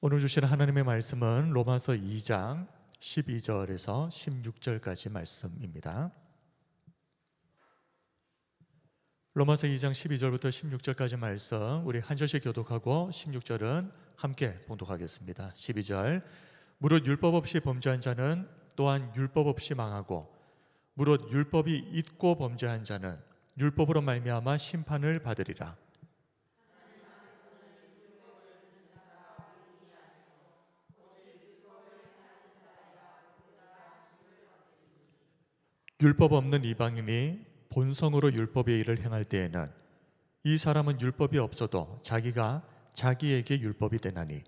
오늘 주시는 하나님의 말씀은 로마서 2장 12절에서 16절까지 말씀입니다. 로마서 2장 12절부터 16절까지 말씀 우리 한 절씩 교독하고 16절은 함께 봉독하겠습니다. 12절 무릇 율법 없이 범죄한 자는 또한 율법 없이 망하고 무릇 율법이 있고 범죄한 자는 율법으로 말미암아 심판을 받으리라. 율법 없는 이방인이 본성으로 율법의 일을 행할 때에는 이 사람은 율법이 없어도 자기가 자기에게 율법이 되나니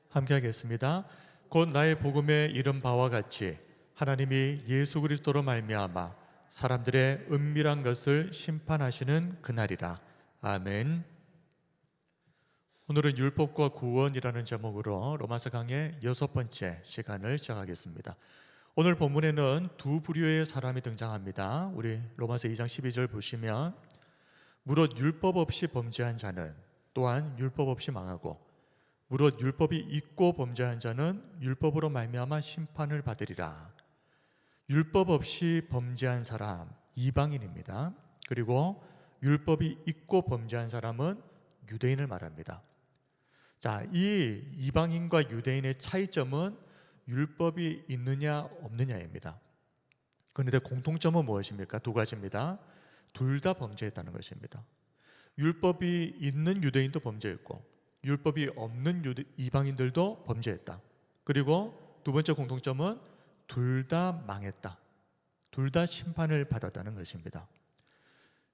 함께 하겠습니다. 곧 나의 복음에 이른 바와 같이 하나님이 예수 그리스도로 말미암아 사람들의 은밀한 것을 심판하시는 그날이라. 아멘. 오늘은 율법과 구원이라는 제목으로 로마서 강의 6번째 시간을 시작하겠습니다. 오늘 본문에는 두 부류의 사람이 등장합니다. 우리 로마서 2장 12절 보시면 무릇 율법 없이 범죄한 자는 또한 율법 없이 망하고 무릇 율법이 있고 범죄한 자는 율법으로 말미암아 심판을 받으리라. 율법 없이 범죄한 사람 이방인입니다. 그리고 율법이 있고 범죄한 사람은 유대인을 말합니다. 자, 이 이방인과 유대인의 차이점은 율법이 있느냐 없느냐입니다. 그런데 공통점은 무엇입니까? 두 가지입니다. 둘 다 범죄했다는 것입니다. 율법이 있는 유대인도 범죄했고 율법이 없는 이방인들도 범죄했다. 그리고 두 번째 공통점은 둘 다 망했다. 둘 다 심판을 받았다는 것입니다.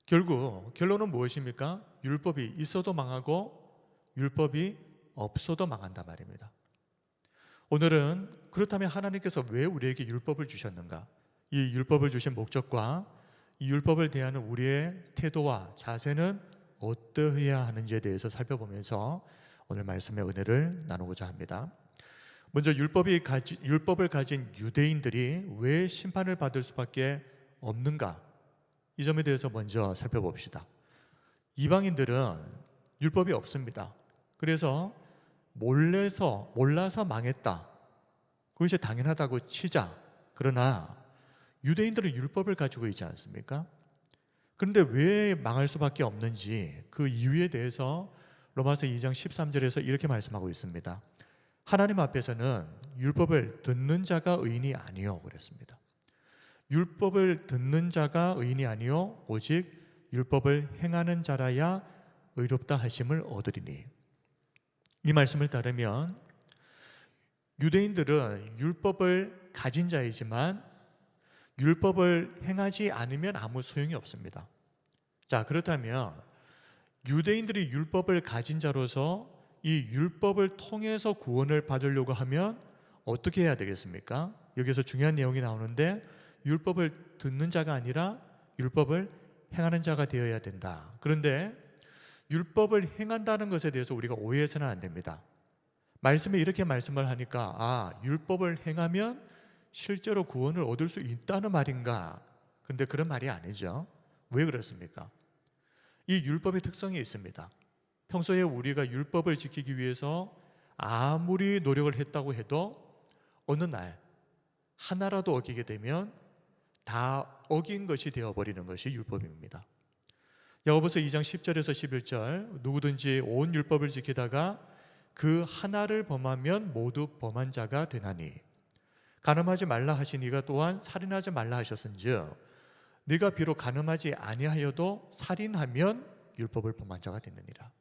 결국 결론은 무엇입니까? 율법이 있어도 망하고 율법이 없어도 망한단 말입니다. 오늘은 그렇다면 하나님께서 왜 우리에게 율법을 주셨는가? 이 율법을 주신 목적과 이 율법을 대하는 우리의 태도와 자세는 어떠해야 하는지에 대해서 살펴보면서 오늘 말씀의 은혜를 나누고자 합니다. 먼저 율법을 가진 유대인들이 왜 심판을 받을 수밖에 없는가? 이 점에 대해서 먼저 살펴봅시다. 이방인들은 율법이 없습니다. 그래서 몰라서 망했다. 그것이 당연하다고 치자. 그러나 유대인들은 율법을 가지고 있지 않습니까? 그런데 왜 망할 수밖에 없는지 그 이유에 대해서 로마서 2장 13절에서 이렇게 말씀하고 있습니다. 하나님 앞에서는 율법을 듣는 자가 의인이 아니요 그랬습니다. 율법을 듣는 자가 의인이 아니요 오직 율법을 행하는 자라야 의롭다 하심을 얻으리니. 이 말씀을 따르면 유대인들은 율법을 가진 자이지만 율법을 행하지 않으면 아무 소용이 없습니다. 자, 그렇다면 유대인들이 율법을 가진 자로서 이 율법을 통해서 구원을 받으려고 하면 어떻게 해야 되겠습니까? 여기서 중요한 내용이 나오는데 율법을 듣는 자가 아니라 율법을 행하는 자가 되어야 된다. 그런데 율법을 행한다는 것에 대해서 우리가 오해해서는 안 됩니다. 말씀에 이렇게 말씀을 하니까 율법을 행하면 실제로 구원을 얻을 수 있다는 말인가? 그런데 그런 말이 아니죠. 왜 그렇습니까? 이 율법의 특성이 있습니다. 평소에 우리가 율법을 지키기 위해서 아무리 노력을 했다고 해도 어느 날 하나라도 어기게 되면 다 어긴 것이 되어버리는 것이 율법입니다. 야고보서 2장 10절에서 11절 누구든지 온 율법을 지키다가 그 하나를 범하면 모두 범한 자가 되나니 간음하지 말라 하신 이가 또한 살인하지 말라 하셨은즉 네가 비록 간음하지 아니하여도 살인하면 율법을 범한 자가 되느니라.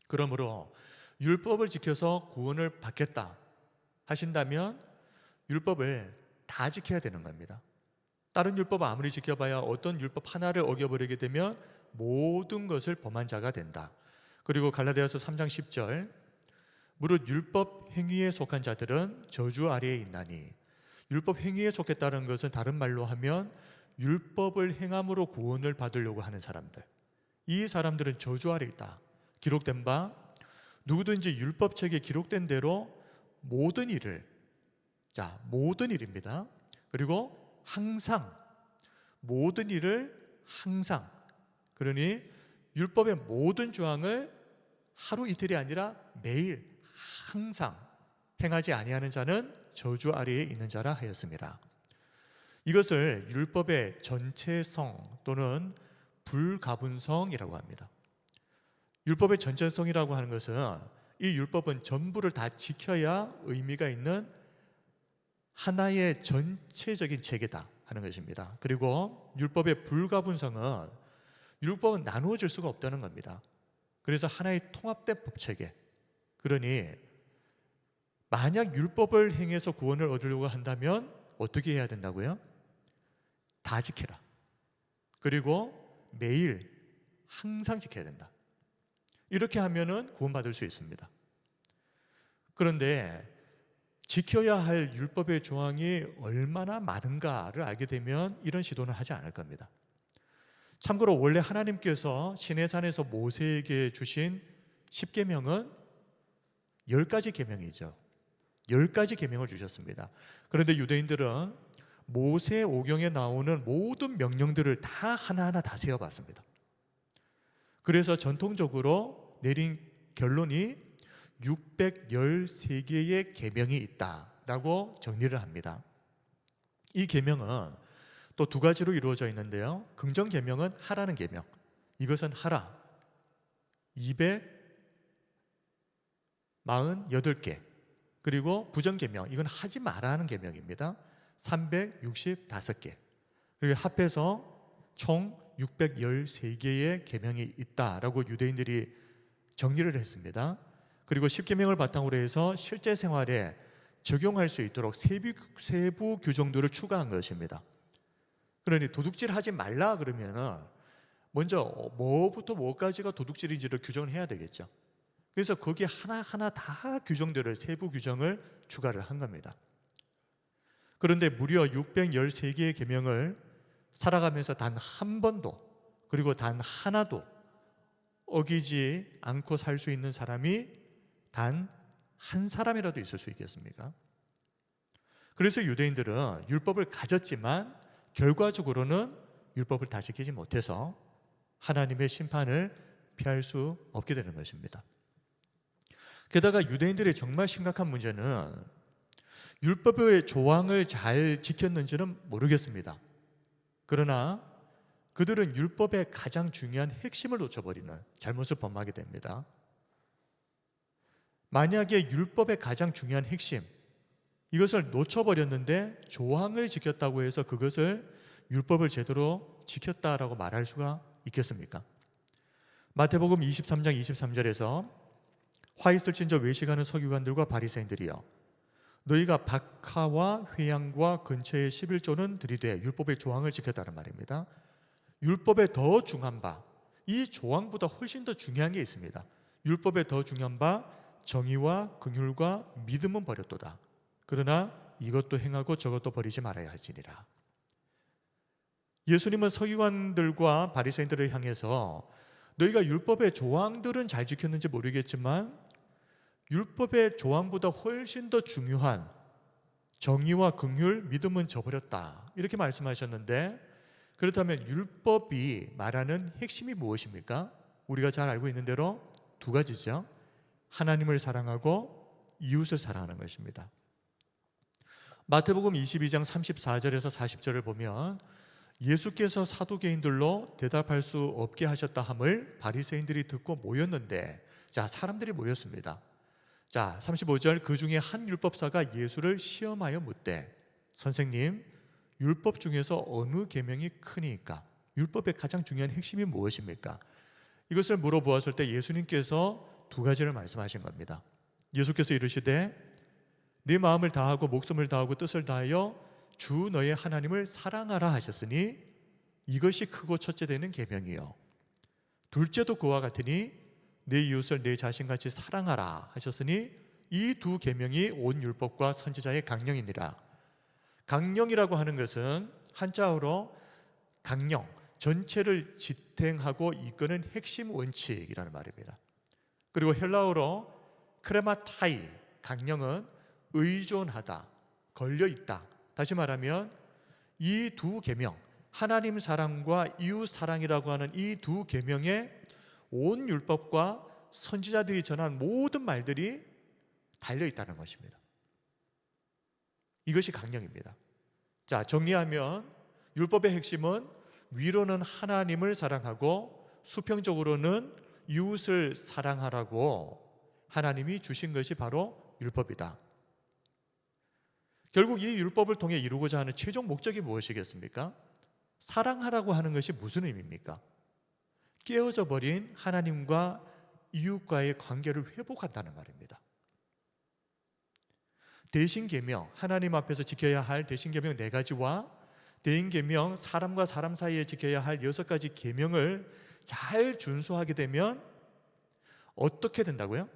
그러므로 율법을 지켜서 구원을 받겠다 하신다면 율법을 다 지켜야 되는 겁니다. 다른 율법 아무리 지켜봐야 어떤 율법 하나를 어겨버리게 되면 모든 것을 범한 자가 된다. 그리고 갈라디아서 3장 10절 무릇 율법 행위에 속한 자들은 저주 아래에 있나니. 율법 행위에 속했다는 것은 다른 말로 하면 율법을 행함으로 구원을 받으려고 하는 사람들, 이 사람들은 저주 아래 있다. 기록된 바 누구든지 율법책에 기록된 대로 모든 일을 자, 모든 일입니다. 그리고 항상, 모든 일을 항상. 그러니 율법의 모든 조항을 하루 이틀이 아니라 매일 항상 행하지 아니하는 자는 저주 아래에 있는 자라 하였습니다. 이것을 율법의 전체성 또는 불가분성이라고 합니다. 율법의 전체성이라고 하는 것은 이 율법은 전부를 다 지켜야 의미가 있는 하나의 전체적인 체계다 하는 것입니다. 그리고 율법의 불가분성은 율법은 나누어질 수가 없다는 겁니다. 그래서 하나의 통합된 법체계. 그러니 만약 율법을 행해서 구원을 얻으려고 한다면 어떻게 해야 된다고요? 다 지켜라. 그리고 매일 항상 지켜야 된다. 이렇게 하면은 구원받을 수 있습니다. 그런데 지켜야 할 율법의 조항이 얼마나 많은가를 알게 되면 이런 시도는 하지 않을 겁니다. 참고로 원래 하나님께서 시내산에서 모세에게 주신 10계명은 10가지 계명이죠. 10가지 계명을 주셨습니다. 그런데 유대인들은 모세 오경에 나오는 모든 명령들을 다 하나하나 다 세어봤습니다. 그래서 전통적으로 내린 결론이 613개의 계명이 있다라고 정리를 합니다. 이 계명은 또 두 가지로 이루어져 있는데요. 긍정 계명은 하라는 계명. 이것은 하라. 248개. 그리고 부정 계명. 이건 하지 말라는 계명입니다. 365개. 그리고 합해서 총 613개의 계명이 있다라고 유대인들이 정리를 했습니다. 그리고 10계명을 바탕으로 해서 실제 생활에 적용할 수 있도록 세부 규정들을 추가한 것입니다. 그러니 도둑질 하지 말라 그러면은 먼저 뭐부터 뭐까지가 도둑질인지를 규정을 해야 되겠죠. 그래서 거기에 하나하나 다 규정들을, 세부 규정을 추가를 한 겁니다. 그런데 무려 613개의 계명을 살아가면서 단 한 번도, 그리고 단 하나도 어기지 않고 살 수 있는 사람이 단 한 사람이라도 있을 수 있겠습니까? 그래서 유대인들은 율법을 가졌지만 결과적으로는 율법을 다 지키지 못해서 하나님의 심판을 피할 수 없게 되는 것입니다. 게다가 유대인들의 정말 심각한 문제는 율법의 조항을 잘 지켰는지는 모르겠습니다. 그러나 그들은 율법의 가장 중요한 핵심을 놓쳐버리는 잘못을 범하게 됩니다. 만약에 율법의 가장 중요한 핵심, 이것을 놓쳐버렸는데 조항을 지켰다고 해서 그것을 율법을 제대로 지켰다라고 말할 수가 있겠습니까? 마태복음 23장 23절에서 화 있을진저 외식하는 서기관들과 바리새인들이여, 너희가 박하와 회양과 근처의 11조는 들이되 율법의 조항을 지켰다는 말입니다. 율법의 더 중요한 바, 이 조항보다 훨씬 더 중요한 게 있습니다. 율법의 더 중요한 바 정의와 긍휼과 믿음은 버렸도다. 그러나 이것도 행하고 저것도 버리지 말아야 할지니라. 예수님은 서기관들과 바리새인들을 향해서 너희가 율법의 조항들은 잘 지켰는지 모르겠지만 율법의 조항보다 훨씬 더 중요한 정의와 긍휼, 믿음은 저버렸다. 이렇게 말씀하셨는데, 그렇다면 율법이 말하는 핵심이 무엇입니까? 우리가 잘 알고 있는 대로 두 가지죠. 하나님을 사랑하고 이웃을 사랑하는 것입니다. 마태복음 22장 34절에서 40절을 보면 예수께서 사두개인들로 대답할 수 없게 하셨다 함을 바리새인들이 듣고 모였는데, 자, 사람들이 모였습니다. 자, 35절, 그 중에 한 율법사가 예수를 시험하여 묻되, 선생님, 율법 중에서 어느 계명이 크니까? 율법의 가장 중요한 핵심이 무엇입니까? 이것을 물어보았을 때 예수님께서 두 가지를 말씀하신 겁니다. 예수께서 이르시되 네 마음을 다하고 목숨을 다하고 뜻을 다하여 주 너의 하나님을 사랑하라 하셨으니 이것이 크고 첫째 되는 계명이요, 둘째도 그와 같으니 내 이웃을 내 자신같이 사랑하라 하셨으니 이 두 계명이 온 율법과 선지자의 강령이니라. 강령이라고 하는 것은 한자어로 강령, 전체를 지탱하고 이끄는 핵심 원칙이라는 말입니다. 그리고 헬라어로 크레마타이, 강령은 의존하다, 걸려 있다. 다시 말하면 이 두 계명, 하나님 사랑과 이웃 사랑이라고 하는 이 두 계명에 온 율법과 선지자들이 전한 모든 말들이 달려 있다는 것입니다. 이것이 강령입니다. 자, 정리하면 율법의 핵심은 위로는 하나님을 사랑하고 수평적으로는 이웃을 사랑하라고 하나님이 주신 것이 바로 율법이다. 결국 이 율법을 통해 이루고자 하는 최종 목적이 무엇이겠습니까? 사랑하라고 하는 것이 무슨 의미입니까? 깨어져 버린 하나님과 이웃과의 관계를 회복한다는 말입니다. 대신계명, 하나님 앞에서 지켜야 할 대신계명 4가지와 대인계명, 사람과 사람 사이에 지켜야 할 6가지 계명을 잘 준수하게 되면 어떻게 된다고요?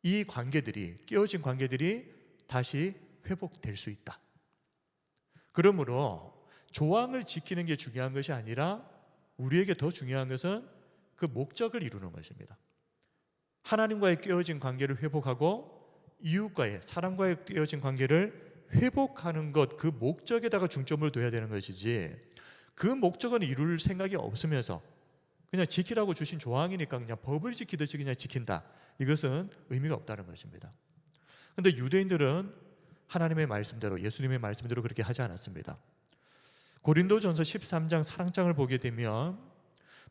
이 관계들이, 깨어진 관계들이 다시 회복될 수 있다. 그러므로 조항을 지키는 게 중요한 것이 아니라 우리에게 더 중요한 것은 그 목적을 이루는 것입니다. 하나님과의 깨어진 관계를 회복하고 이웃과의, 사람과의 깨어진 관계를 회복하는 것, 그 목적에다가 중점을 둬야 되는 것이지, 그 목적은 이룰 생각이 없으면서 그냥 지키라고 주신 조항이니까 그냥 법을 지키듯이 그냥 지킨다, 이것은 의미가 없다는 것입니다. 그런데 유대인들은 하나님의 말씀대로, 예수님의 말씀대로 그렇게 하지 않았습니다. 고린도전서 13장 사랑장을 보게 되면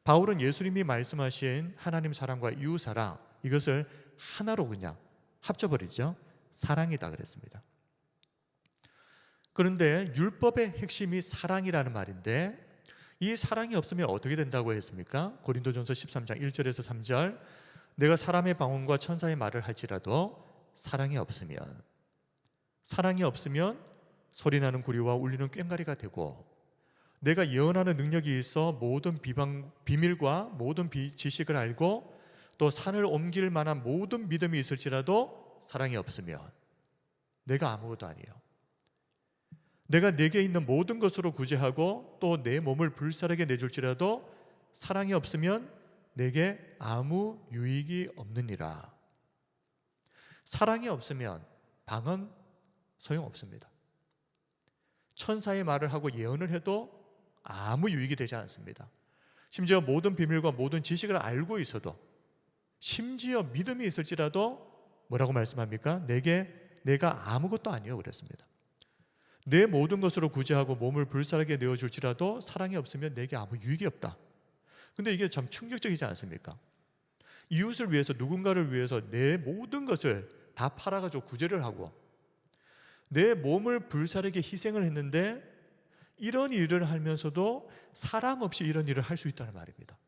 바울은 예수님이 말씀하신 하나님 사랑과 이웃 사랑, 이것을 하나로 그냥 합쳐버리죠. 사랑이다 그랬습니다. 그런데 율법의 핵심이 사랑이라는 말인데, 이 사랑이 없으면 어떻게 된다고 했습니까? 고린도전서 13장 1절에서 3절, 내가 사람의 방언과 천사의 말을 할지라도 사랑이 없으면 소리나는 구리와 울리는 꽹과리가 되고, 내가 예언하는 능력이 있어 모든 비밀과 모든 지식을 알고 또 산을 옮길 만한 모든 믿음이 있을지라도 사랑이 없으면 내가 아무것도 아니에요. 내가 내게 있는 모든 것으로 구제하고 또 내 몸을 불사르게 내줄지라도 사랑이 없으면 내게 아무 유익이 없느니라. 사랑이 없으면 방언 소용없습니다. 천사의 말을 하고 예언을 해도 아무 유익이 되지 않습니다. 심지어 모든 비밀과 모든 지식을 알고 있어도, 심지어 믿음이 있을지라도 뭐라고 말씀합니까? 내가 아무것도 아니요 그랬습니다. 내 모든 것으로 구제하고 몸을 불사르게 내어줄지라도 사랑이 없으면 내게 아무 유익이 없다. 근데 이게 참 충격적이지 않습니까? 이웃을 위해서, 누군가를 위해서 내 모든 것을 다 팔아가지고 구제를 하고 내 몸을 불사르게 희생을 했는데, 이런 일을 하면서도 사랑 없이 이런 일을 할 수 있다는 말입니다.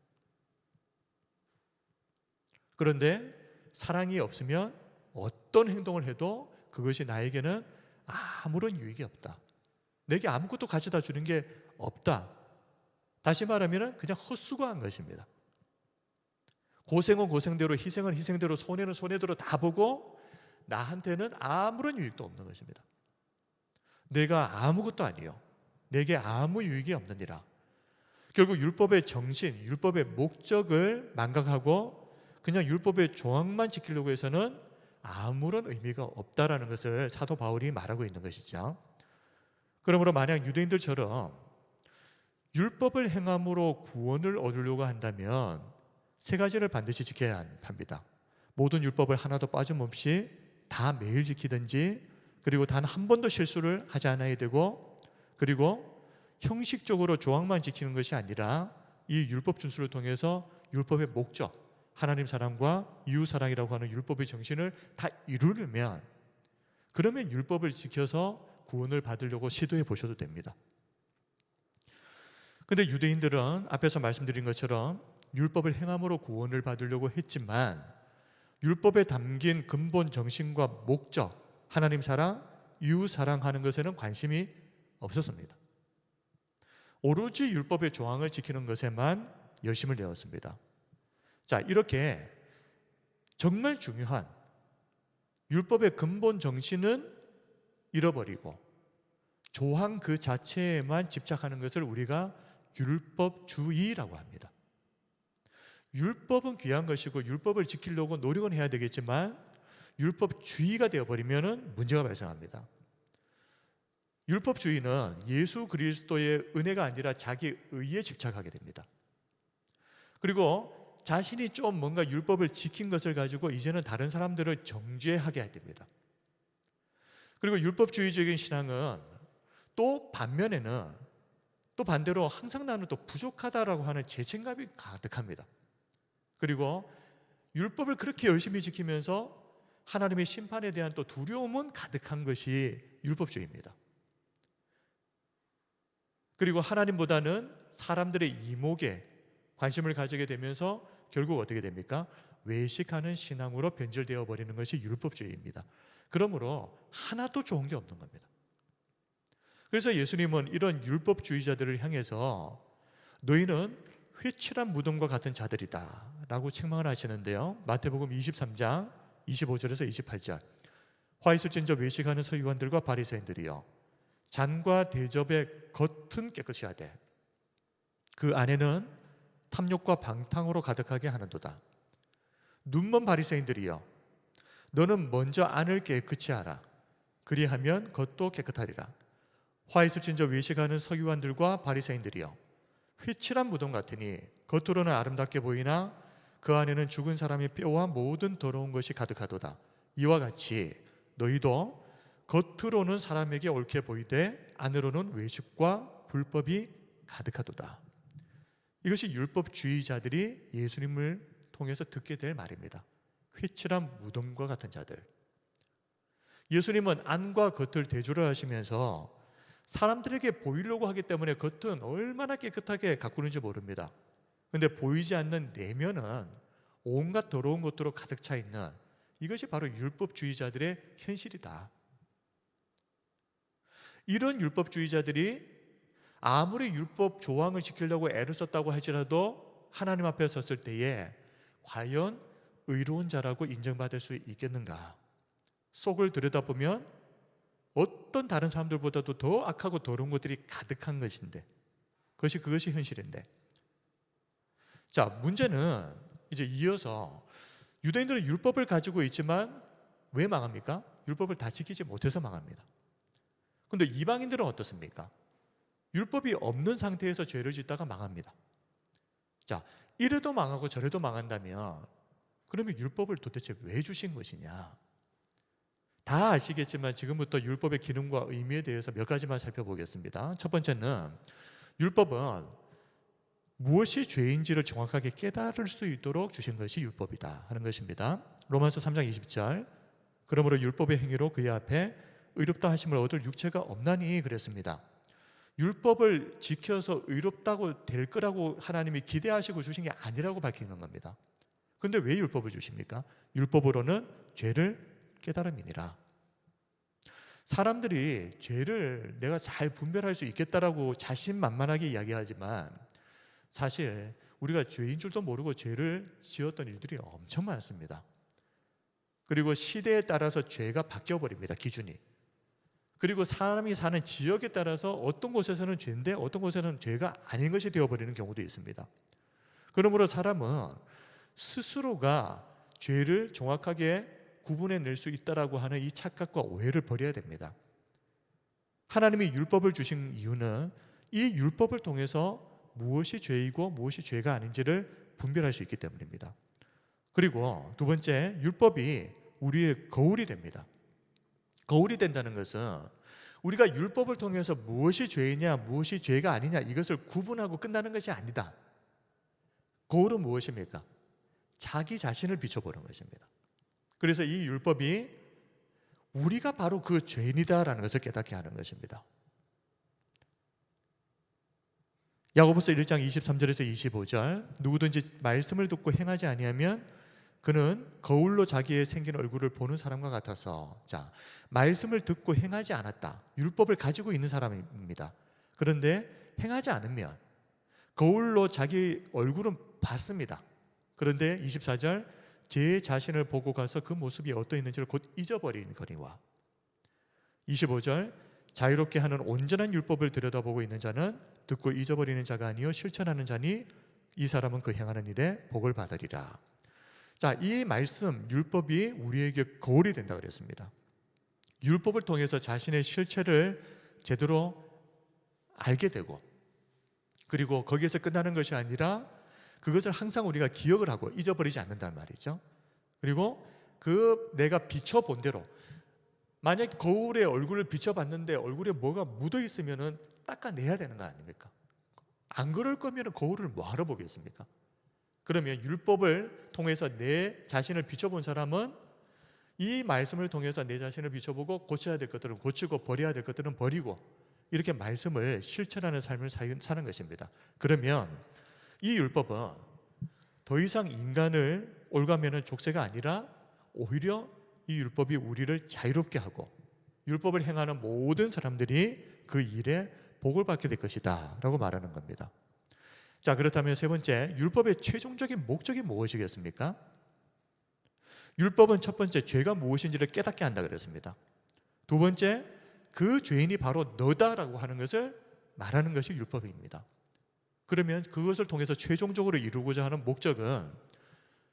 그런데 사랑이 없으면 어떤 행동을 해도 그것이 나에게는 아무런 유익이 없다. 내게 아무것도 가져다 주는 게 없다. 다시 말하면 그냥 헛수고한 것입니다. 고생은 고생대로, 희생은 희생대로, 손해는 손해대로 다 보고 나한테는 아무런 유익도 없는 것입니다. 내가 아무것도 아니요, 내게 아무 유익이 없느니라. 결국 율법의 정신, 율법의 목적을 망각하고 그냥 율법의 조항만 지키려고 해서는 아무런 의미가 없다라는 것을 사도 바울이 말하고 있는 것이죠. 그러므로 만약 유대인들처럼 율법을 행함으로 구원을 얻으려고 한다면 3가지를 반드시 지켜야 합니다. 모든 율법을 하나도 빠짐없이 다 매일 지키든지, 그리고 단 한 번도 실수를 하지 않아야 되고, 그리고 형식적으로 조항만 지키는 것이 아니라 이 율법 준수를 통해서 율법의 목적, 하나님 사랑과 이웃 사랑이라고 하는 율법의 정신을 다 이루려면, 그러면 율법을 지켜서 구원을 받으려고 시도해 보셔도 됩니다. 근데 유대인들은 앞에서 말씀드린 것처럼 율법을 행함으로 구원을 받으려고 했지만 율법에 담긴 근본 정신과 목적, 하나님 사랑, 이웃 사랑하는 것에는 관심이 없었습니다. 오로지 율법의 조항을 지키는 것에만 열심을 내었습니다. 자, 이렇게 정말 중요한 율법의 근본 정신은 잃어버리고 조항 그 자체에만 집착하는 것을 우리가 율법주의라고 합니다. 율법은 귀한 것이고 율법을 지키려고 노력은 해야 되겠지만 율법주의가 되어버리면 문제가 발생합니다. 율법주의는 예수 그리스도의 은혜가 아니라 자기 의에 집착하게 됩니다. 그리고 자신이 좀 뭔가 율법을 지킨 것을 가지고 이제는 다른 사람들을 정죄하게 됩니다. 그리고 율법주의적인 신앙은 또 반면에는 또 반대로 항상 나는 또 부족하다라고 하는 죄책감이 가득합니다. 그리고 율법을 그렇게 열심히 지키면서 하나님의 심판에 대한 또 두려움은 가득한 것이 율법주의입니다. 그리고 하나님보다는 사람들의 이목에 관심을 가지게 되면서 결국 어떻게 됩니까? 외식하는 신앙으로 변질되어 버리는 것이 율법주의입니다. 그러므로 하나도 좋은 게 없는 겁니다. 그래서 예수님은 이런 율법주의자들을 향해서 너희는 회칠한 무덤과 같은 자들이다 라고 책망을 하시는데요, 마태복음 23장 25절에서 28절, 화 있을 진저 외식하는 서기관들과 바리새인들이여, 잔과 대접의 겉은 깨끗이 하되 그 안에는 탐욕과 방탕으로 가득하게 하는도다. 눈먼 바리새인들이여, 너는 먼저 안을 깨끗이 하라. 그리하면 겉도 깨끗하리라. 화 있을 진저 외식하는 서기관들과 바리새인들이여, 회칠한 무덤 같으니 겉으로는 아름답게 보이나 그 안에는 죽은 사람의 뼈와 모든 더러운 것이 가득하도다. 이와 같이 너희도 겉으로는 사람에게 옳게 보이되 안으로는 외식과 불법이 가득하도다. 이것이 율법주의자들이 예수님을 통해서 듣게 될 말입니다. 회칠한 무덤과 같은 자들. 예수님은 안과 겉을 대조를 하시면서 사람들에게 보이려고 하기 때문에 겉은 얼마나 깨끗하게 가꾸는지 모릅니다. 그런데 보이지 않는 내면은 온갖 더러운 것들로 가득 차 있는, 이것이 바로 율법주의자들의 현실이다. 이런 율법주의자들이 아무리 율법 조항을 지키려고 애를 썼다고 할지라도 하나님 앞에 섰을 때에 과연 의로운 자라고 인정받을 수 있겠는가? 속을 들여다보면 어떤 다른 사람들보다도 더 악하고 더러운 것들이 가득한 것인데, 그것이 현실인데, 자, 문제는 이제 이어서 유대인들은 율법을 가지고 있지만 왜 망합니까? 율법을 다 지키지 못해서 망합니다. 그런데 이방인들은 어떻습니까? 율법이 없는 상태에서 죄를 짓다가 망합니다. 자, 이래도 망하고 저래도 망한다면 그러면 율법을 도대체 왜 주신 것이냐? 다 아시겠지만 지금부터 율법의 기능과 의미에 대해서 몇 가지만 살펴보겠습니다. 첫 번째는 율법은 무엇이 죄인지를 정확하게 깨달을 수 있도록 주신 것이 율법이다 하는 것입니다. 로마서 3장 20절, 그러므로 율법의 행위로 그의 앞에 의롭다 하심을 얻을 육체가 없나니 그랬습니다. 율법을 지켜서 의롭다고 될 거라고 하나님이 기대하시고 주신 게 아니라고 밝히는 겁니다. 그런데 왜 율법을 주십니까? 율법으로는 죄를 깨달음이니라. 사람들이 죄를 내가 잘 분별할 수 있겠다라고 자신만만하게 이야기하지만 사실 우리가 죄인 줄도 모르고 죄를 지었던 일들이 엄청 많습니다. 그리고 시대에 따라서 죄가 바뀌어버립니다, 기준이. 그리고 사람이 사는 지역에 따라서 어떤 곳에서는 죄인데 어떤 곳에서는 죄가 아닌 것이 되어버리는 경우도 있습니다. 그러므로 사람은 스스로가 죄를 정확하게 구분해낼 수 있다라고 하는 이 착각과 오해를 버려야 됩니다. 하나님이 율법을 주신 이유는 이 율법을 통해서 무엇이 죄이고 무엇이 죄가 아닌지를 분별할 수 있기 때문입니다. 그리고 두 번째, 율법이 우리의 거울이 됩니다. 거울이 된다는 것은 우리가 율법을 통해서 무엇이 죄이냐 무엇이 죄가 아니냐 이것을 구분하고 끝나는 것이 아니다. 거울은 무엇입니까? 자기 자신을 비춰보는 것입니다. 그래서 이 율법이 우리가 바로 그 죄인이다라는 것을 깨닫게 하는 것입니다. 야고보서 1장 23절에서 25절, 누구든지 말씀을 듣고 행하지 아니하면 그는 거울로 자기의 생긴 얼굴을 보는 사람과 같아서, 자, 말씀을 듣고 행하지 않았다, 율법을 가지고 있는 사람입니다. 그런데 행하지 않으면 거울로 자기 얼굴은 봤습니다. 그런데 24절, 제 자신을 보고 가서 그 모습이 어떠했는지를 곧 잊어버리거니와. 25절, 자유롭게 하는 온전한 율법을 들여다보고 있는 자는 듣고 잊어버리는 자가 아니요 실천하는 자니 이 사람은 그 행하는 일에 복을 받으리라. 자, 이 말씀 율법이 우리에게 거울이 된다 그랬습니다. 율법을 통해서 자신의 실체를 제대로 알게 되고, 그리고 거기에서 끝나는 것이 아니라 그것을 항상 우리가 기억을 하고 잊어버리지 않는단 말이죠. 그리고 그 내가 비춰본 대로, 만약에 거울에 얼굴을 비춰봤는데 얼굴에 뭐가 묻어 있으면 닦아내야 되는 거 아닙니까? 안 그럴 거면 거울을 뭐하러 보겠습니까? 그러면 율법을 통해서 내 자신을 비춰본 사람은 이 말씀을 통해서 내 자신을 비춰보고 고쳐야 될 것들은 고치고 버려야 될 것들은 버리고, 이렇게 말씀을 실천하는 삶을 사는 것입니다. 그러면 이 율법은 더 이상 인간을 올가매는 족쇄가 아니라 오히려 이 율법이 우리를 자유롭게 하고 율법을 행하는 모든 사람들이 그 일에 복을 받게 될 것이다 라고 말하는 겁니다. 자, 그렇다면 세 번째, 율법의 최종적인 목적이 무엇이겠습니까? 율법은 첫 번째, 죄가 무엇인지를 깨닫게 한다 그랬습니다. 두 번째, 그 죄인이 바로 너다라고 하는 것을 말하는 것이 율법입니다. 그러면 그것을 통해서 최종적으로 이루고자 하는 목적은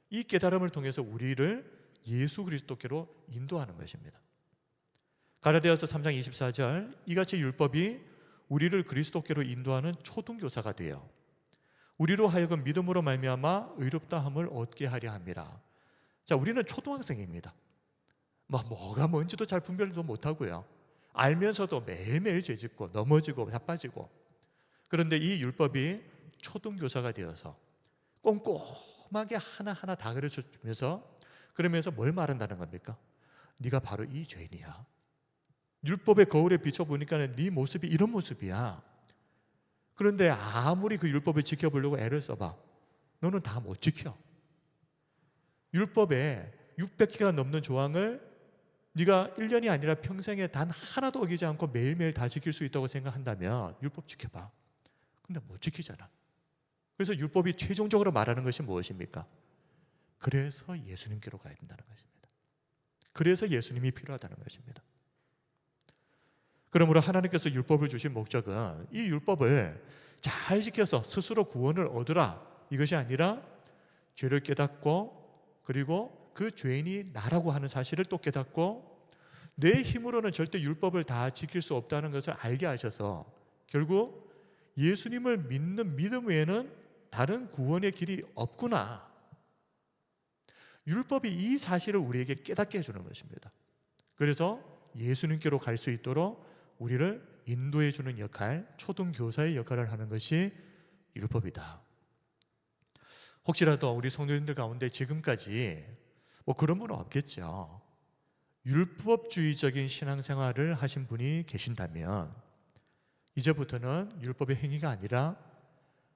이 깨달음을 통해서 우리를 예수 그리스도께로 인도하는 것입니다. 갈라디아서 3장 24절, 이같이 율법이 우리를 그리스도께로 인도하는 초등교사가 되어 우리로 하여금 믿음으로 말미암아 의롭다함을 얻게 하려 함이라. 자, 우리는 초등학생입니다. 뭐가 뭔지도 잘 분별도 못하고요, 알면서도 매일매일 죄짓고 넘어지고 자빠지고. 그런데 이 율법이 초등교사가 되어서 꼼꼼하게 하나하나 다 가르쳐주면서, 그러면서 뭘 말한다는 겁니까? 네가 바로 이 죄인이야. 율법의 거울에 비춰보니까 네 모습이 이런 모습이야. 그런데 아무리 그 율법을 지켜보려고 애를 써봐, 너는 다 못 지켜. 율법에 600개가 넘는 조항을 네가 1년이 아니라 평생에 단 하나도 어기지 않고 매일매일 다 지킬 수 있다고 생각한다면 율법 지켜봐. 근데 못 지키잖아. 그래서 율법이 최종적으로 말하는 것이 무엇입니까? 그래서 예수님께로 가야 된다는 것입니다. 그래서 예수님이 필요하다는 것입니다. 그러므로 하나님께서 율법을 주신 목적은 이 율법을 잘 지켜서 스스로 구원을 얻으라, 이것이 아니라 죄를 깨닫고, 그리고 그 죄인이 나라고 하는 사실을 또 깨닫고, 내 힘으로는 절대 율법을 다 지킬 수 없다는 것을 알게 하셔서 결국 예수님을 믿는 믿음 외에는 다른 구원의 길이 없구나, 율법이 이 사실을 우리에게 깨닫게 해주는 것입니다. 그래서 예수님께로 갈 수 있도록 우리를 인도해 주는 역할, 초등교사의 역할을 하는 것이 율법이다. 혹시라도 우리 성도님들 가운데 지금까지 그런 분은 없겠죠. 율법주의적인 신앙생활을 하신 분이 계신다면 이제부터는 율법의 행위가 아니라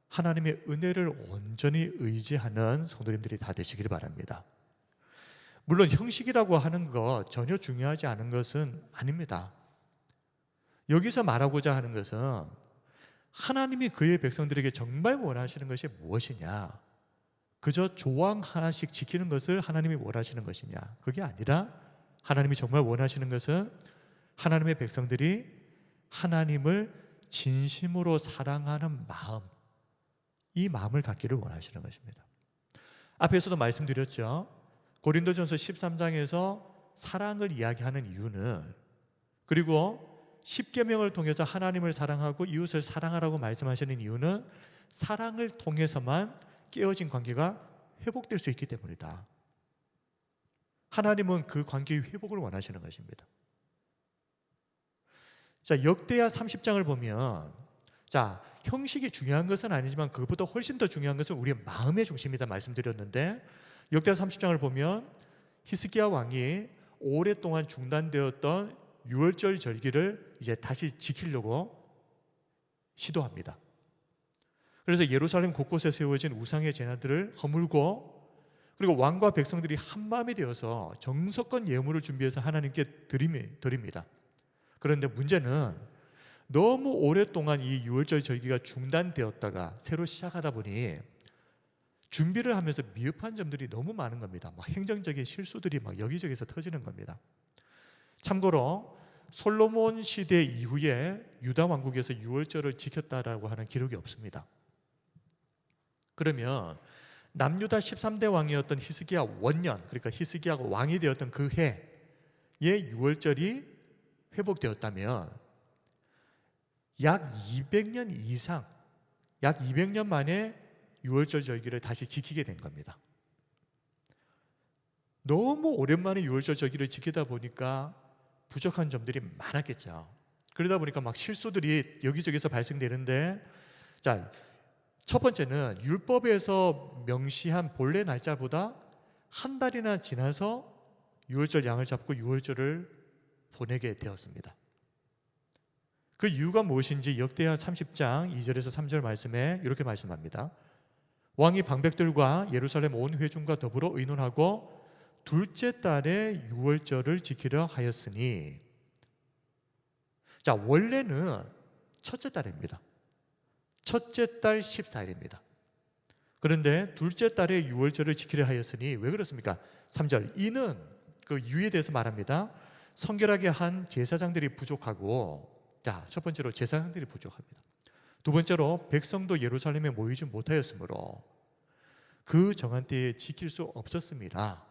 하나님의 은혜를 온전히 의지하는 성도님들이 다 되시길 바랍니다. 물론 형식이라고 하는 것 전혀 중요하지 않은 것은 아닙니다. 여기서 말하고자 하는 것은 하나님이 그의 백성들에게 정말 원하시는 것이 무엇이냐, 그저 조항 하나씩 지키는 것을 하나님이 원하시는 것이냐, 그게 아니라 하나님이 정말 원하시는 것은 하나님의 백성들이 하나님을 진심으로 사랑하는 마음, 이 마음을 갖기를 원하시는 것입니다. 앞에서도 말씀드렸죠. 고린도전서 13장에서 사랑을 이야기하는 이유는, 그리고 십계명을 통해서 하나님을 사랑하고 이웃을 사랑하라고 말씀하시는 이유는 사랑을 통해서만 깨어진 관계가 회복될 수 있기 때문이다. 하나님은 그 관계의 회복을 원하시는 것입니다. 자, 역대하 30장을 보면, 자, 형식이 중요한 것은 아니지만 그것보다 훨씬 더 중요한 것은 우리의 마음의 중심이다 말씀드렸는데, 역대하 30장을 보면 히스기야 왕이 오랫동안 중단되었던 유월절 절기를 이제 다시 지키려고 시도합니다. 그래서 예루살렘 곳곳에 세워진 우상의 제단들을 허물고, 그리고 왕과 백성들이 한마음이 되어서 정성껏 예물을 준비해서 하나님께 드립니다. 그런데 문제는 너무 오랫동안 이 유월절 절기가 중단되었다가 새로 시작하다 보니 준비를 하면서 미흡한 점들이 너무 많은 겁니다. 행정적인 실수들이 여기저기서 터지는 겁니다. 참고로 솔로몬 시대 이후에 유다 왕국에서 유월절을 지켰다라고 하는 기록이 없습니다. 그러면 남유다 13대 왕이었던 히스기야 원년, 그러니까 히스기야가 왕이 되었던 그 해에 유월절이 회복되었다면 약 200년 이상, 약 200년 만에 유월절 절기를 다시 지키게 된 겁니다. 너무 오랜만에 유월절 절기를 지키다 보니까 부족한 점들이 많았겠죠. 그러다 보니까 막 실수들이 여기저기서 발생되는데, 자, 첫 번째는 율법에서 명시한 본래 날짜보다 한 달이나 지나서 유월절 양을 잡고 유월절을 보내게 되었습니다. 그 이유가 무엇인지 역대하 30장 2절에서 3절 말씀에 이렇게 말씀합니다. 왕이 방백들과 예루살렘 온 회중과 더불어 의논하고 둘째 달에 유월절을 지키려 하였으니, 자, 원래는 첫째 달입니다. 첫째 달 14일입니다. 그런데 둘째 달에 유월절을 지키려 하였으니 왜 그렇습니까? 3절, 이는 그 이유에 대해서 말합니다. 성결하게 한 제사장들이 부족하고, 자, 첫 번째로 제사장들이 부족합니다. 두 번째로 백성도 예루살렘에 모이지 못하였으므로 그 정한 때에 지킬 수 없었습니다.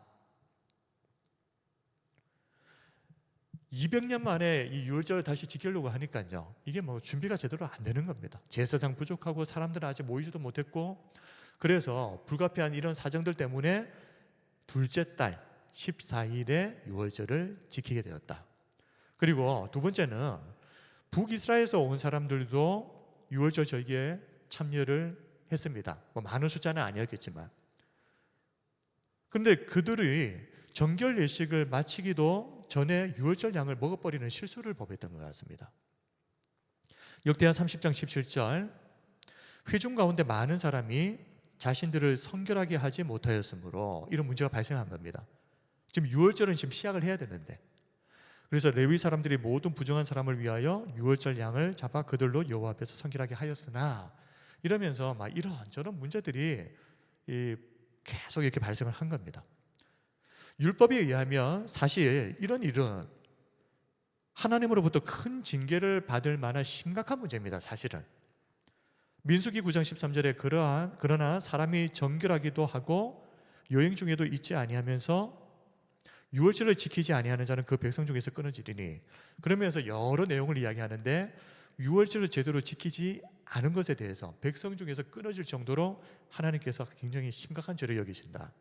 200년 만에 이 유월절을 다시 지키려고 하니까요, 이게 뭐 준비가 제대로 안 되는 겁니다. 제사장 부족하고 사람들은 아직 모이지도 못했고, 그래서 불가피한 이런 사정들 때문에 둘째 달 14일에 유월절을 지키게 되었다. 그리고 두 번째는 북이스라엘에서 온 사람들도 유월절 절기에 참여를 했습니다. 뭐 많은 숫자는 아니었겠지만, 그런데 그들이 정결 예식을 마치기도 전에 유월절 양을 먹어버리는 실수를 범했던 것 같습니다. 역대하 30장 17절, 회중 가운데 많은 사람이 자신들을 성결하게 하지 못하였으므로 이런 문제가 발생한 겁니다. 지금 유월절은 지금 시작을 해야 되는데, 그래서 레위 사람들이 모든 부정한 사람을 위하여 유월절 양을 잡아 그들로 여호와 앞에서 성결하게 하였으나, 이러면서 막 이런저런 문제들이 계속 이렇게 발생을 한 겁니다. 율법에 의하면 사실 이런 일은 하나님으로부터 큰 징계를 받을 만한 심각한 문제입니다. 사실은 민수기 9장 13절에 그러나 사람이 정결하기도 하고 여행 중에도 잊지 아니하면서 유월절을 지키지 아니하는 자는 그 백성 중에서 끊어지리니, 그러면서 여러 내용을 이야기하는데 유월절을 제대로 지키지 않은 것에 대해서 백성 중에서 끊어질 정도로 하나님께서 굉장히 심각한 죄를 여기신다.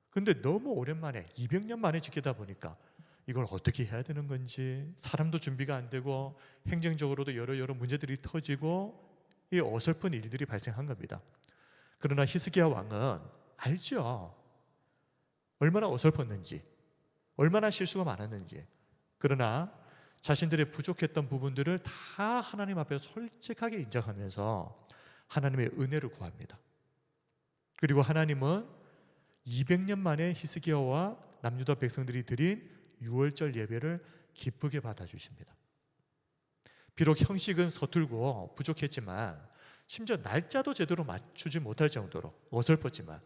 근데 너무 오랜만에 200년 만에 지키다 보니까 이걸 어떻게 해야 되는 건지, 사람도 준비가 안 되고 행정적으로도 여러 문제들이 터지고 이 어설픈 일들이 발생한 겁니다. 그러나 히스기야 왕은 알죠. 얼마나 어설펐는지, 얼마나 실수가 많았는지. 그러나 자신들의 부족했던 부분들을 다 하나님 앞에 솔직하게 인정하면서 하나님의 은혜를 구합니다. 그리고 하나님은 200년 만에 히스기야와 남유다 백성들이 드린 유월절 예배를 기쁘게 받아주십니다. 비록 형식은 서툴고 부족했지만, 심지어 날짜도 제대로 맞추지 못할 정도로 어설펐지만,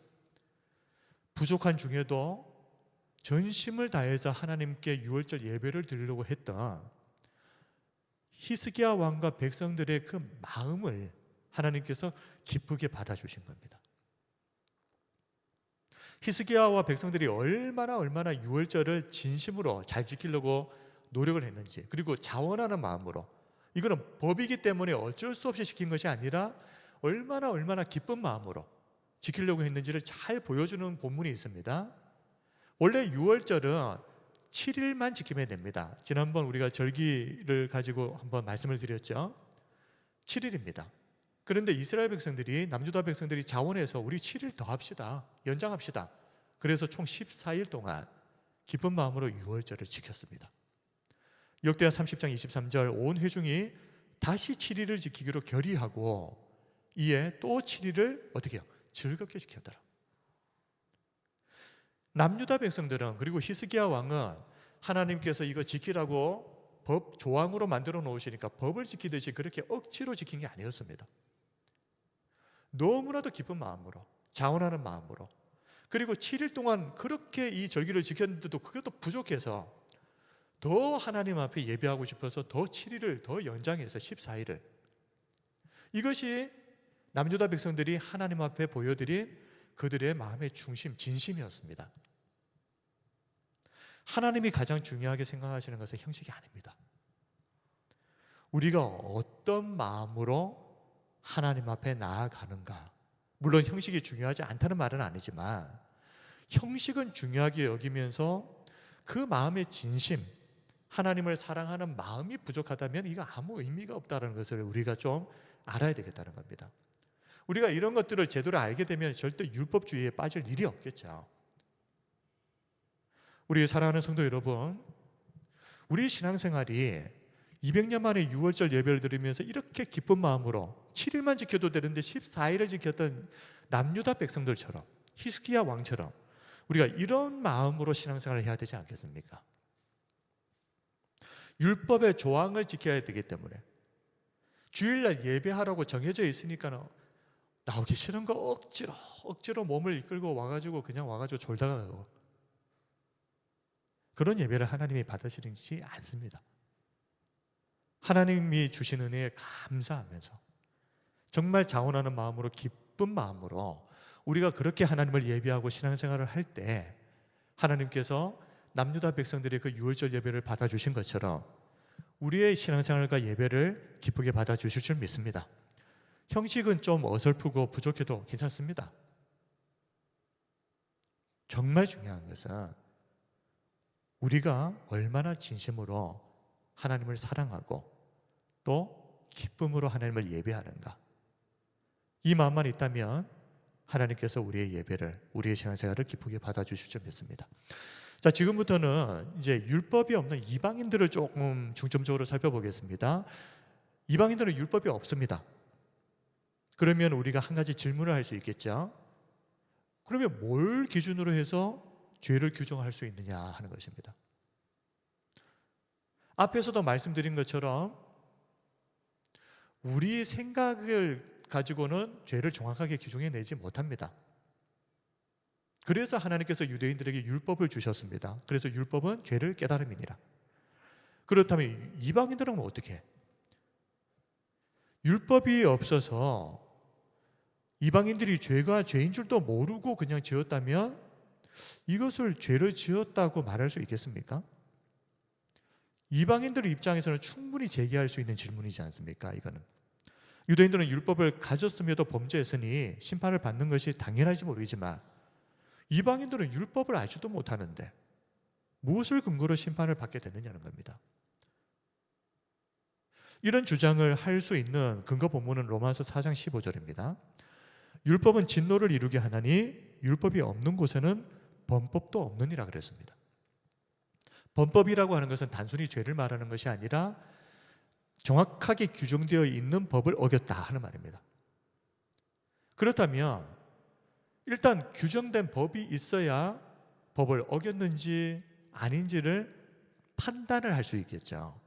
부족한 중에도 전심을 다해서 하나님께 유월절 예배를 드리려고 했던 히스기야 왕과 백성들의 그 마음을 하나님께서 기쁘게 받아주신 겁니다. 히스기야와 백성들이 얼마나 유월절을 진심으로 잘 지키려고 노력을 했는지, 그리고 자원하는 마음으로, 이거는 법이기 때문에 어쩔 수 없이 지킨 것이 아니라 얼마나 기쁜 마음으로 지키려고 했는지를 잘 보여주는 본문이 있습니다. 원래 유월절은 7일만 지키면 됩니다. 지난번 우리가 절기를 가지고 한번 말씀을 드렸죠. 7일입니다. 그런데 이스라엘 백성들이, 남유다 백성들이 자원해서 우리 7일 더 합시다, 연장합시다. 그래서 총 14일 동안 기쁜 마음으로 유월절을 지켰습니다. 역대하 30장 23절, 온 회중이 다시 7일을 지키기로 결의하고 이에 또 7일을 어떻게 해요? 즐겁게 지켰더라. 남유다 백성들은, 그리고 히스기야 왕은 하나님께서 이거 지키라고 법 조항으로 만들어 놓으시니까 법을 지키듯이 그렇게 억지로 지킨 게 아니었습니다. 너무나도 기쁜 마음으로, 자원하는 마음으로, 그리고 7일 동안 그렇게 이 절기를 지켰는데도 그것도 부족해서 더 하나님 앞에 예배하고 싶어서 더 7일을 더 연장해서 14일을, 이것이 남유다 백성들이 하나님 앞에 보여드린 그들의 마음의 중심, 진심이었습니다. 하나님이 가장 중요하게 생각하시는 것은 형식이 아닙니다. 우리가 어떤 마음으로 하나님 앞에 나아가는가. 물론 형식이 중요하지 않다는 말은 아니지만 형식은 중요하게 여기면서 그 마음의 진심, 하나님을 사랑하는 마음이 부족하다면 이거 아무 의미가 없다는 것을 우리가 좀 알아야 되겠다는 겁니다. 우리가 이런 것들을 제대로 알게 되면 절대 율법주의에 빠질 일이 없겠죠. 우리 사랑하는 성도 여러분, 우리 신앙생활이 200년 만에 6월절 예배를 드리면서 이렇게 기쁜 마음으로 7일만 지켜도 되는데 14일을 지켰던 남유다 백성들처럼, 히스기야 왕처럼 우리가 이런 마음으로 신앙생활을 해야 되지 않겠습니까? 율법의 조항을 지켜야 되기 때문에 주일날 예배하라고 정해져 있으니까 나오기 싫은 거 억지로 몸을 이끌고 와가지고 그냥 와가지고 졸다가 가고, 그런 예배를 하나님이 받으시지 않습니다. 하나님이 주신 은혜에 감사하면서 정말 자원하는 마음으로, 기쁜 마음으로 우리가 그렇게 하나님을 예배하고 신앙생활을 할 때 하나님께서 남유다 백성들의 그 유월절 예배를 받아주신 것처럼 우리의 신앙생활과 예배를 기쁘게 받아주실 줄 믿습니다. 형식은 좀 어설프고 부족해도 괜찮습니다. 정말 중요한 것은 우리가 얼마나 진심으로 하나님을 사랑하고 또 기쁨으로 하나님을 예배하는가. 이 마음만 있다면 하나님께서 우리의 예배를, 우리의 신앙생활을 기쁘게 받아주실 줄 믿습니다. 자, 지금부터는 이제 율법이 없는 이방인들을 조금 중점적으로 살펴보겠습니다. 이방인들은 율법이 없습니다. 그러면 우리가 한 가지 질문을 할 수 있겠죠. 그러면 뭘 기준으로 해서 죄를 규정할 수 있느냐 하는 것입니다. 앞에서도 말씀드린 것처럼 우리 생각을 가지고는 죄를 정확하게 규정해내지 못합니다. 그래서 하나님께서 유대인들에게 율법을 주셨습니다. 그래서 율법은 죄를 깨달음이니라. 그렇다면 이방인들은 어떻게 해? 율법이 없어서 이방인들이 죄가 죄인 줄도 모르고 그냥 지었다면 이것을 죄를 지었다고 말할 수 있겠습니까? 이방인들의 입장에서는 충분히 제기할 수 있는 질문이지 않습니까? 이거는 유대인들은 율법을 가졌음에도 범죄했으니 심판을 받는 것이 당연할지 모르지만 이방인들은 율법을 알지도 못하는데 무엇을 근거로 심판을 받게 되느냐는 겁니다. 이런 주장을 할 수 있는 근거 본문은 로마서 4장 15절입니다. 율법은 진노를 이루게 하나니 율법이 없는 곳에는 범법도 없느니라 그랬습니다. 범법이라고 하는 것은 단순히 죄를 말하는 것이 아니라 정확하게 규정되어 있는 법을 어겼다 하는 말입니다. 그렇다면 일단 규정된 법이 있어야 법을 어겼는지 아닌지를 판단을 할 수 있겠죠.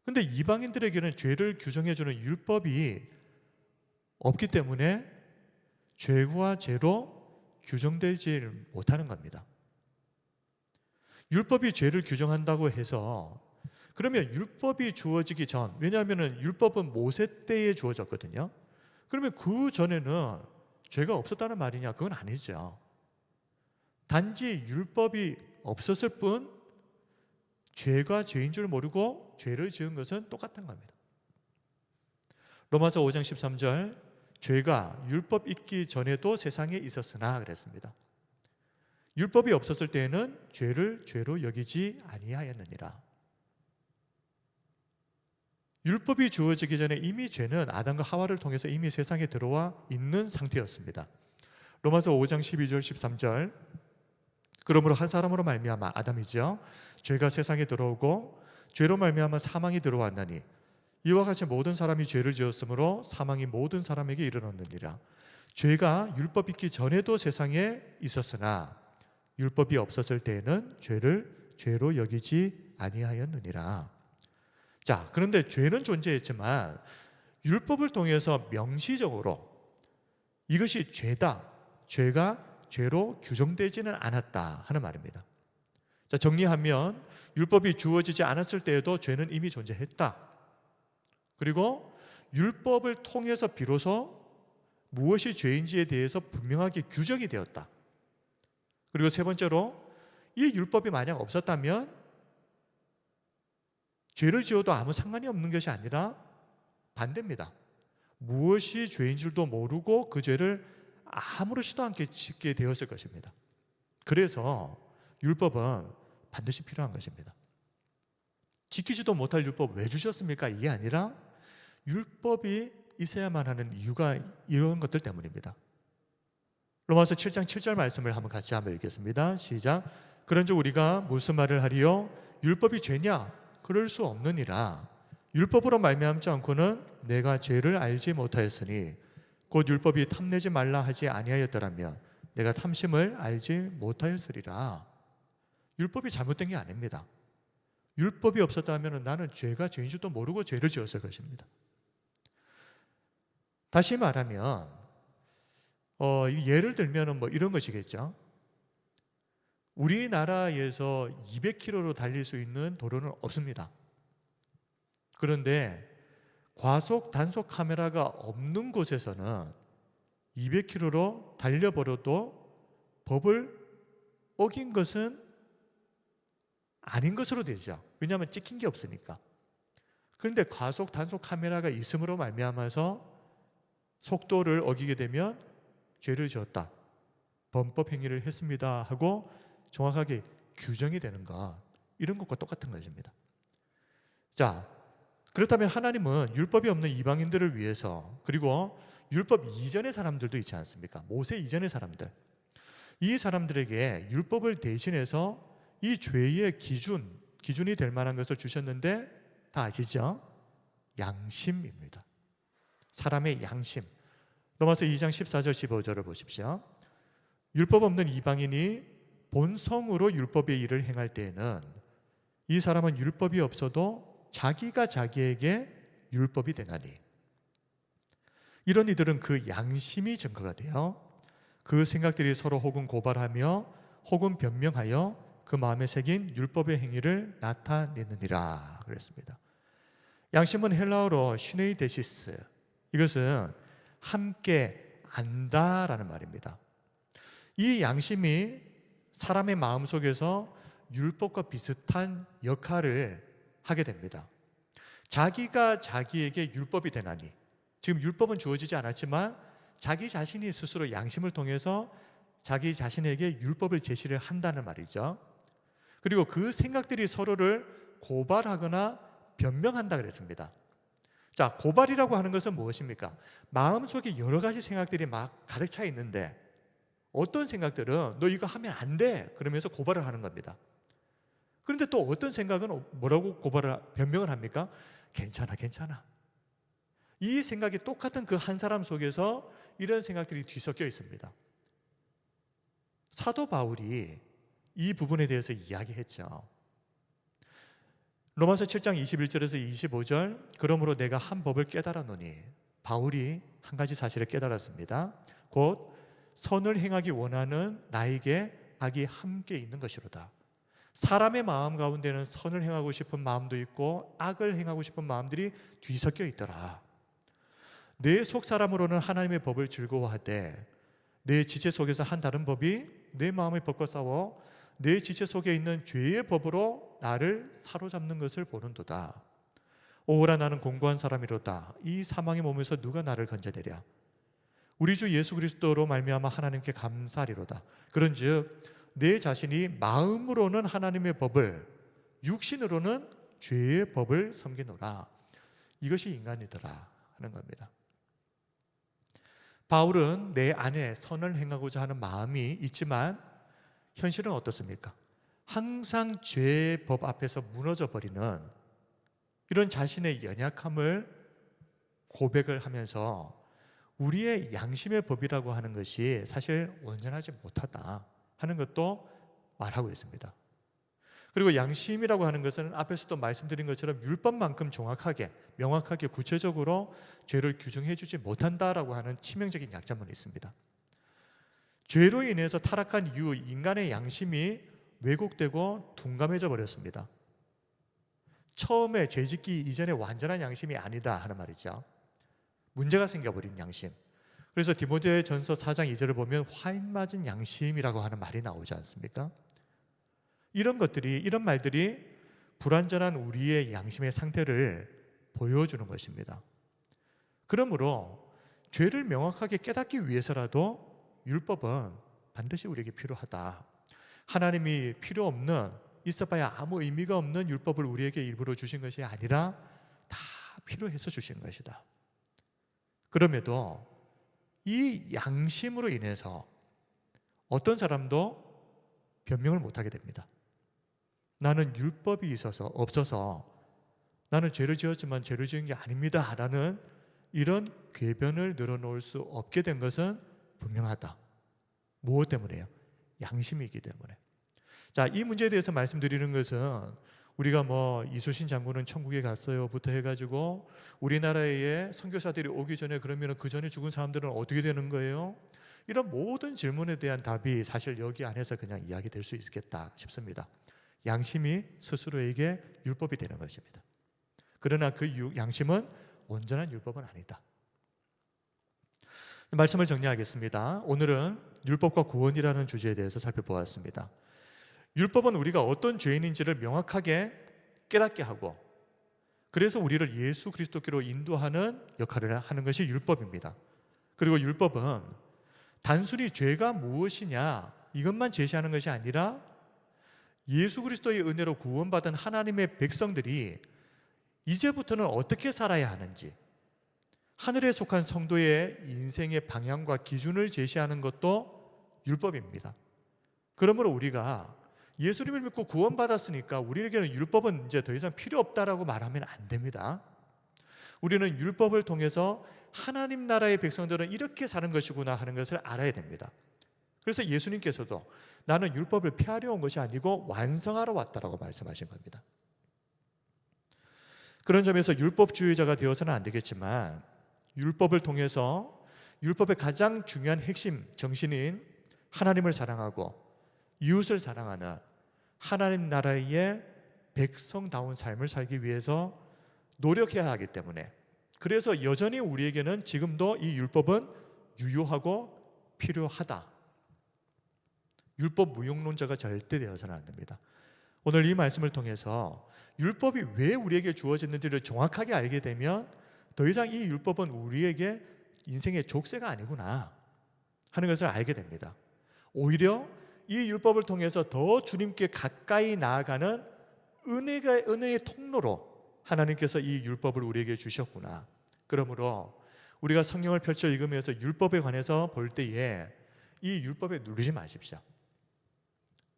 그런데 이방인들에게는 죄를 규정해주는 율법이 없기 때문에 죄와 죄로 규정되지 못하는 겁니다. 율법이 죄를 규정한다고 해서 그러면 율법이 주어지기 전, 왜냐하면 율법은 모세 때에 주어졌거든요. 그러면 그 전에는 죄가 없었다는 말이냐? 그건 아니죠. 단지 율법이 없었을 뿐 죄가 죄인 줄 모르고 죄를 지은 것은 똑같은 겁니다. 로마서 5장 13절, 죄가 율법 있기 전에도 세상에 있었으나 그랬습니다. 율법이 없었을 때에는 죄를 죄로 여기지 아니하였느니라. 율법이 주어지기 전에 이미 죄는 아담과 하와를 통해서 이미 세상에 들어와 있는 상태였습니다. 로마서 5장 12절 13절, 그러므로 한 사람으로 말미암아 아담이죠, 죄가 세상에 들어오고 죄로 말미암아 사망이 들어왔나니 이와 같이 모든 사람이 죄를 지었으므로 사망이 모든 사람에게 이르렀느니라. 죄가 율법 있기 전에도 세상에 있었으나 율법이 없었을 때에는 죄를 죄로 여기지 아니하였느니라. 자, 그런데 죄는 존재했지만 율법을 통해서 명시적으로 이것이 죄다, 죄가 죄로 규정되지는 않았다 하는 말입니다. 자, 정리하면 율법이 주어지지 않았을 때에도 죄는 이미 존재했다. 그리고 율법을 통해서 비로소 무엇이 죄인지에 대해서 분명하게 규정이 되었다. 그리고 세 번째로 이 율법이 만약 없었다면 죄를 지어도 아무 상관이 없는 것이 아니라 반대입니다. 무엇이 죄인 줄도 모르고 그 죄를 아무렇지도 않게 짓게 되었을 것입니다. 그래서 율법은 반드시 필요한 것입니다. 지키지도 못할 율법 왜 주셨습니까? 이게 아니라 율법이 있어야만 하는 이유가 이런 것들 때문입니다. 로마서 7장 7절 말씀을 같이 한번 읽겠습니다. 시작. 그런즉 우리가 무슨 말을 하리요? 율법이 죄냐? 그럴 수 없느니라. 율법으로 말미암지 않고는 내가 죄를 알지 못하였으니 곧 율법이 탐내지 말라 하지 아니하였더라면 내가 탐심을 알지 못하였으리라. 율법이 잘못된 게 아닙니다. 율법이 없었다면 나는 죄가 죄인 줄도 모르고 죄를 지었을 것입니다. 다시 말하면 예를 들면 이런 것이겠죠. 우리나라에서 200km로 달릴 수 있는 도로는 없습니다. 그런데 과속 단속 카메라가 없는 곳에서는 200km로 달려버려도 법을 어긴 것은 아닌 것으로 되죠. 왜냐하면 찍힌 게 없으니까. 그런데 과속 단속 카메라가 있음으로 말미암아서 속도를 어기게 되면 죄를 지었다, 범법 행위를 했습니다 하고 정확하게 규정이 되는 것, 이런 것과 똑같은 것입니다. 자, 그렇다면 하나님은 율법이 없는 이방인들을 위해서, 그리고 율법 이전의 사람들도 있지 않습니까? 모세 이전의 사람들, 이 사람들에게 율법을 대신해서 이 죄의 기준이 될 만한 것을 주셨는데 다 아시죠? 양심입니다. 사람의 양심. 로마서 2장 14절 15절을 보십시오. 율법 없는 이방인이 본성으로 율법의 일을 행할 때에는 이 사람은 율법이 없어도 자기가 자기에게 율법이 되나니, 이런 이들은 그 양심이 증거가 돼요. 그 생각들이 서로 혹은 고발하며 혹은 변명하여 그 마음에 새긴 율법의 행위를 나타내느니라 그랬습니다. 양심은 헬라어로 시네이데시스, 이것은 함께 안다라는 말입니다. 이 양심이 사람의 마음속에서 율법과 비슷한 역할을 하게 됩니다. 자기가 자기에게 율법이 되나니, 지금 율법은 주어지지 않았지만 자기 자신이 스스로 양심을 통해서 자기 자신에게 율법을 제시를 한다는 말이죠. 그리고 그 생각들이 서로를 고발하거나 변명한다 그랬습니다. 자, 고발이라고 하는 것은 무엇입니까? 마음속에 여러 가지 생각들이 막 가득 차 있는데 어떤 생각들은 너 이거 하면 안 돼 그러면서 고발을 하는 겁니다. 그런데 또 어떤 생각은 뭐라고 변명을 합니까? 괜찮아, 괜찮아. 이 생각이 똑같은 그 한 사람 속에서 이런 생각들이 뒤섞여 있습니다. 사도 바울이 이 부분에 대해서 이야기했죠. 로마서 7장 21절에서 25절, 그러므로 내가 한 법을 깨달았노니, 바울이 한 가지 사실을 깨달았습니다. 곧 선을 행하기 원하는 나에게 악이 함께 있는 것이로다. 사람의 마음 가운데는 선을 행하고 싶은 마음도 있고 악을 행하고 싶은 마음들이 뒤섞여 있더라. 내 속사람으로는 하나님의 법을 즐거워하되 내 지체 속에서 한 다른 법이 내 마음의 법과 싸워 내 지체 속에 있는 죄의 법으로 나를 사로잡는 것을 보는도다. 오호라, 나는 공고한 사람이로다. 이 사망의 몸에서 누가 나를 건져내랴. 우리 주 예수 그리스도로 말미암아 하나님께 감사하리로다. 그런즉 내 자신이 마음으로는 하나님의 법을, 육신으로는 죄의 법을 섬기노라. 이것이 인간이더라 하는 겁니다. 바울은 내 안에 선을 행하고자 하는 마음이 있지만 현실은 어떻습니까? 항상 죄의 법 앞에서 무너져 버리는 이런 자신의 연약함을 고백을 하면서 우리의 양심의 법이라고 하는 것이 사실 온전하지 못하다 하는 것도 말하고 있습니다. 그리고 양심이라고 하는 것은 앞에서도 말씀드린 것처럼 율법만큼 정확하게, 명확하게, 구체적으로 죄를 규정해 주지 못한다라고 하는 치명적인 약점은 있습니다. 죄로 인해서 타락한 이후 인간의 양심이 왜곡되고 둔감해져 버렸습니다. 처음에 죄짓기 이전에 완전한 양심이 아니다 하는 말이죠. 문제가 생겨버린 양심. 그래서 디모데전서 4장 2절을 보면 화인 맞은 양심이라고 하는 말이 나오지 않습니까? 이런 말들이 불완전한 우리의 양심의 상태를 보여주는 것입니다. 그러므로 죄를 명확하게 깨닫기 위해서라도 율법은 반드시 우리에게 필요하다. 하나님이 필요 없는, 있어봐야 아무 의미가 없는 율법을 우리에게 일부러 주신 것이 아니라 다 필요해서 주신 것이다. 그럼에도 이 양심으로 인해서 어떤 사람도 변명을 못하게 됩니다. 나는 율법이 없어서 나는 죄를 지었지만 죄를 지은 게 아닙니다 라는 이런 궤변을 늘어놓을 수 없게 된 것은 분명하다. 무엇 때문에요? 양심이기 때문에. 자, 이 문제에 대해서 말씀드리는 것은 우리가 이순신 장군은 천국에 갔어요부터 해가지고 우리나라에 선교사들이 오기 전에 그러면 그 전에 죽은 사람들은 어떻게 되는 거예요? 이런 모든 질문에 대한 답이 사실 여기 안에서 그냥 이야기될 수 있겠다 싶습니다. 양심이 스스로에게 율법이 되는 것입니다. 그러나 그 양심은 온전한 율법은 아니다. 말씀을 정리하겠습니다. 오늘은 율법과 구원이라는 주제에 대해서 살펴보았습니다. 율법은 우리가 어떤 죄인인지를 명확하게 깨닫게 하고 그래서 우리를 예수 그리스도께로 인도하는 역할을 하는 것이 율법입니다. 그리고 율법은 단순히 죄가 무엇이냐 이것만 제시하는 것이 아니라 예수 그리스도의 은혜로 구원받은 하나님의 백성들이 이제부터는 어떻게 살아야 하는지, 하늘에 속한 성도의 인생의 방향과 기준을 제시하는 것도 율법입니다. 그러므로 우리가 예수님을 믿고 구원받았으니까 우리에게는 율법은 이제 더 이상 필요 없다라고 말하면 안 됩니다. 우리는 율법을 통해서 하나님 나라의 백성들은 이렇게 사는 것이구나 하는 것을 알아야 됩니다. 그래서 예수님께서도 나는 율법을 폐하려 온 것이 아니고 완성하러 왔다라고 말씀하신 겁니다. 그런 점에서 율법주의자가 되어서는 안 되겠지만 율법을 통해서 율법의 가장 중요한 핵심 정신인 하나님을 사랑하고 이웃을 사랑하는 하나님 나라의 백성다운 삶을 살기 위해서 노력해야 하기 때문에 그래서 여전히 우리에게는 지금도 이 율법은 유효하고 필요하다. 율법 무용론자가 절대 되어서는 안 됩니다. 오늘 이 말씀을 통해서 율법이 왜 우리에게 주어졌는지를 정확하게 알게 되면 더 이상 이 율법은 우리에게 인생의 족쇄가 아니구나 하는 것을 알게 됩니다. 오히려 이 율법을 통해서 더 주님께 가까이 나아가는 은혜의 통로로 하나님께서 이 율법을 우리에게 주셨구나. 그러므로 우리가 성경을 펼쳐 읽으면서 율법에 관해서 볼 때에 이 율법에 누르지 마십시오.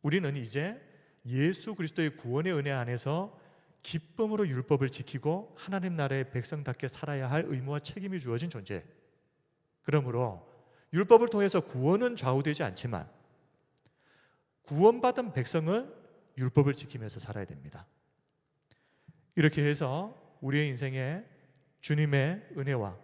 우리는 이제 예수 그리스도의 구원의 은혜 안에서 기쁨으로 율법을 지키고 하나님 나라의 백성답게 살아야 할 의무와 책임이 주어진 존재. 그러므로 율법을 통해서 구원은 좌우되지 않지만 구원받은 백성은 율법을 지키면서 살아야 됩니다. 이렇게 해서 우리의 인생에 주님의 은혜와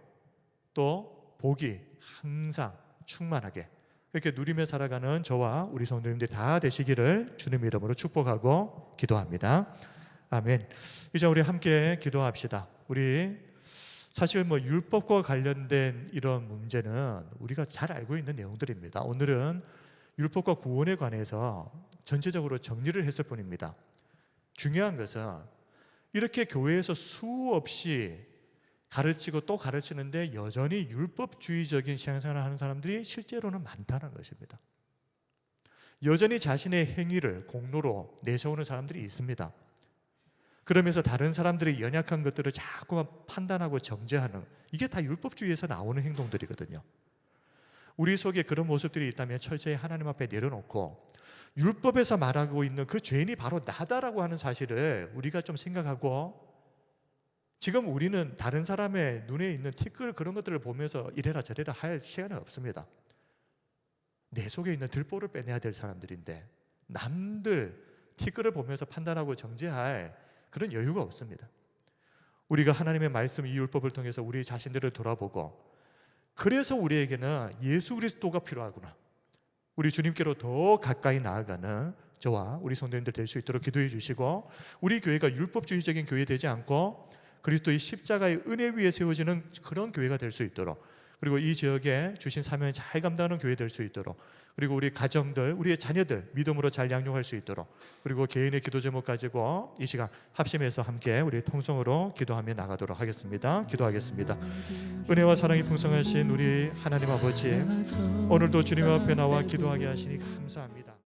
또 복이 항상 충만하게 이렇게 누리며 살아가는 저와 우리 성도님들이 다 되시기를 주님의 이름으로 축복하고 기도합니다. 아멘. 이제 우리 함께 기도합시다. 우리 사실 율법과 관련된 이런 문제는 우리가 잘 알고 있는 내용들입니다. 오늘은 율법과 구원에 관해서 전체적으로 정리를 했을 뿐입니다. 중요한 것은 이렇게 교회에서 수없이 가르치고 또 가르치는데 여전히 율법주의적인 신앙생활을 하는 사람들이 실제로는 많다는 것입니다. 여전히 자신의 행위를 공로로 내세우는 사람들이 있습니다. 그러면서 다른 사람들의 연약한 것들을 자꾸만 판단하고 정죄하는, 이게 다 율법주의에서 나오는 행동들이거든요. 우리 속에 그런 모습들이 있다면 철저히 하나님 앞에 내려놓고 율법에서 말하고 있는 그 죄인이 바로 나다라고 하는 사실을 우리가 좀 생각하고, 지금 우리는 다른 사람의 눈에 있는 티끌 그런 것들을 보면서 이래라 저래라 할 시간은 없습니다. 내 속에 있는 들보를 빼내야 될 사람들인데 남들 티끌을 보면서 판단하고 정죄할 그런 여유가 없습니다. 우리가 하나님의 말씀, 이 율법을 통해서 우리 자신들을 돌아보고, 그래서 우리에게는 예수 그리스도가 필요하구나, 우리 주님께로 더 가까이 나아가는 저와 우리 성도님들 될 수 있도록 기도해 주시고, 우리 교회가 율법주의적인 교회 되지 않고 그리스도의 십자가의 은혜 위에 세워지는 그런 교회가 될 수 있도록, 그리고 이 지역에 주신 사명을 잘 감당하는 교회 될 수 있도록, 그리고 우리 가정들, 우리의 자녀들 믿음으로 잘 양육할 수 있도록, 그리고 개인의 기도 제목 가지고 이 시간 합심해서 함께 우리 통성으로 기도하며 나가도록 하겠습니다. 기도하겠습니다. 은혜와 사랑이 풍성하신 우리 하나님 아버지, 오늘도 주님 앞에 나와 기도하게 하시니 감사합니다.